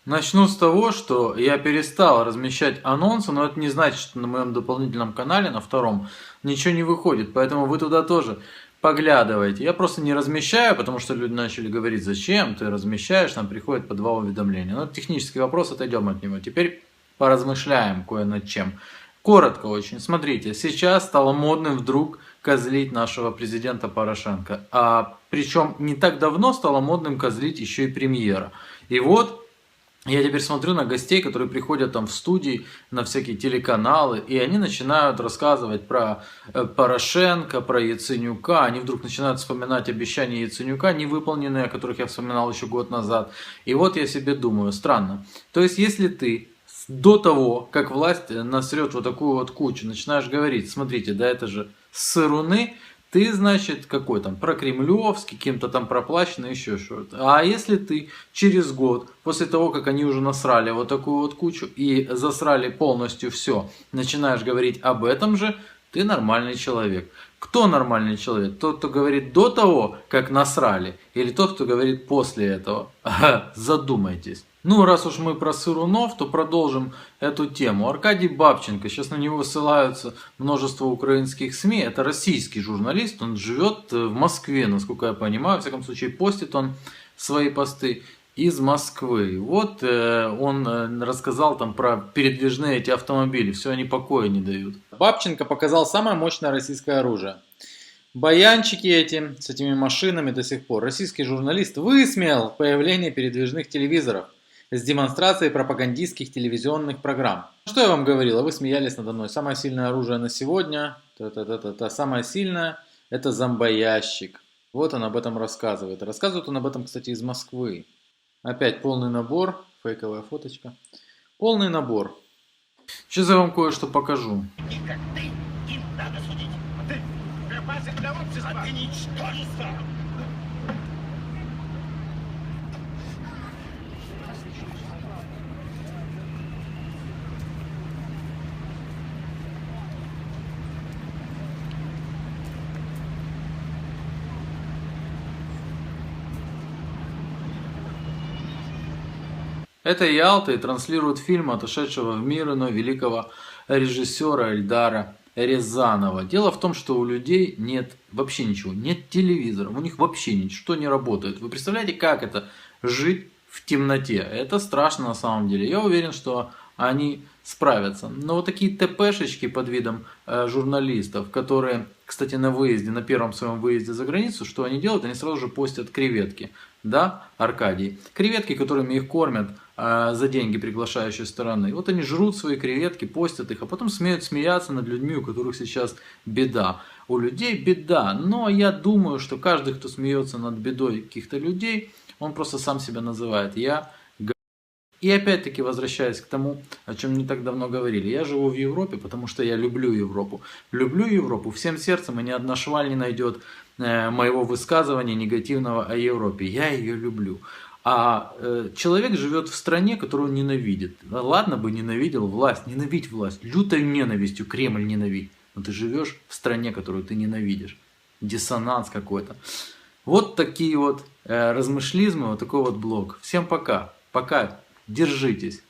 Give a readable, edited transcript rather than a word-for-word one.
Начну с того, что я перестал размещать анонсы, но это не значит, что на моем дополнительном канале, на втором, ничего не выходит, поэтому вы туда тоже поглядывайте. Я просто не размещаю, потому что люди начали говорить, зачем ты размещаешь, нам приходит по 2 уведомления. Но это технический вопрос, отойдем от него. Теперь поразмышляем кое над чем. Коротко очень. Смотрите, сейчас стало модным вдруг козлить нашего президента Порошенко. Причем не так давно стало модным козлить еще и премьера. И вот я теперь смотрю на гостей, которые приходят там в студии, на всякие телеканалы, и они начинают рассказывать про Порошенко, про Яценюка. Они вдруг начинают вспоминать обещания Яценюка, невыполненные, о которых я вспоминал еще год назад. И вот я себе думаю, странно. То есть, если ты до того, как власть насрет вот такую вот кучу, начинаешь говорить, смотрите, да это же сыруны, ты, значит, какой там, прокремлевский, кем-то там проплаченный, еще что-то. А если ты через год, после того, как они уже насрали вот такую вот кучу и засрали полностью все, начинаешь говорить об этом же, ты нормальный человек. Кто нормальный человек? Тот, кто говорит до того, как насрали, или тот, кто говорит после этого? Задумайтесь. Ну, раз уж мы про сырунов, то продолжим эту тему. Аркадий Бабченко, сейчас на него ссылаются множество украинских СМИ. Это российский журналист, он живет в Москве, насколько я понимаю. Во всяком случае, постит он свои посты из Москвы. Вот он рассказал там про передвижные эти автомобили, все они покоя не дают. Бабченко показал самое мощное российское оружие. Баянчики эти, с этими машинами до сих пор. Российский журналист высмеял появление передвижных телевизоров с демонстрацией пропагандистских телевизионных программ. Что я вам говорил, а вы смеялись надо мной. Самое сильное оружие на сегодня, самое сильное, это зомбоящик. Вот он об этом рассказывает. Рассказывает он об этом, кстати, из Москвы. Опять полный набор, фейковая фоточка. Полный набор. Сейчас я вам кое-что покажу. И как ты, им надо судить. А ты припасик для общества. А ты ничтожество. Это Ялта и транслирует фильм отошедшего в мир иной великого режиссера Эльдара Рязанова. Дело в том, что у людей нет вообще ничего, нет телевизоров, у них вообще ничто не работает. Вы представляете, как это жить в темноте? Это страшно на самом деле. Я уверен, что они справятся. Но вот такие ТПшечки под видом журналистов, которые, кстати, на выезде, на первом своем выезде за границу, что они делают? Они сразу же постят креветки. Да, Аркадий? Креветки, которыми их кормят за деньги приглашающей стороны. И вот они жрут свои креветки, постят их, а потом смеют смеяться над людьми, у которых сейчас беда. У людей беда, но я думаю, что каждый, кто смеется над бедой каких-то людей, он просто сам себя называет И опять-таки возвращаясь к тому, о чем не так давно говорили. Я живу в Европе, потому что я люблю Европу. Люблю Европу всем сердцем, и ни одна шваль не найдет моего высказывания негативного о Европе. Я ее люблю. Человек живет в стране, которую он ненавидит. Ладно бы ненавидел власть, ненавидь власть, лютой ненавистью Кремль ненавидь. Но ты живешь в стране, которую ты ненавидишь. Диссонанс какой-то. Вот такие вот размышлизмы, вот такой вот блог. Всем пока. Пока. Держитесь.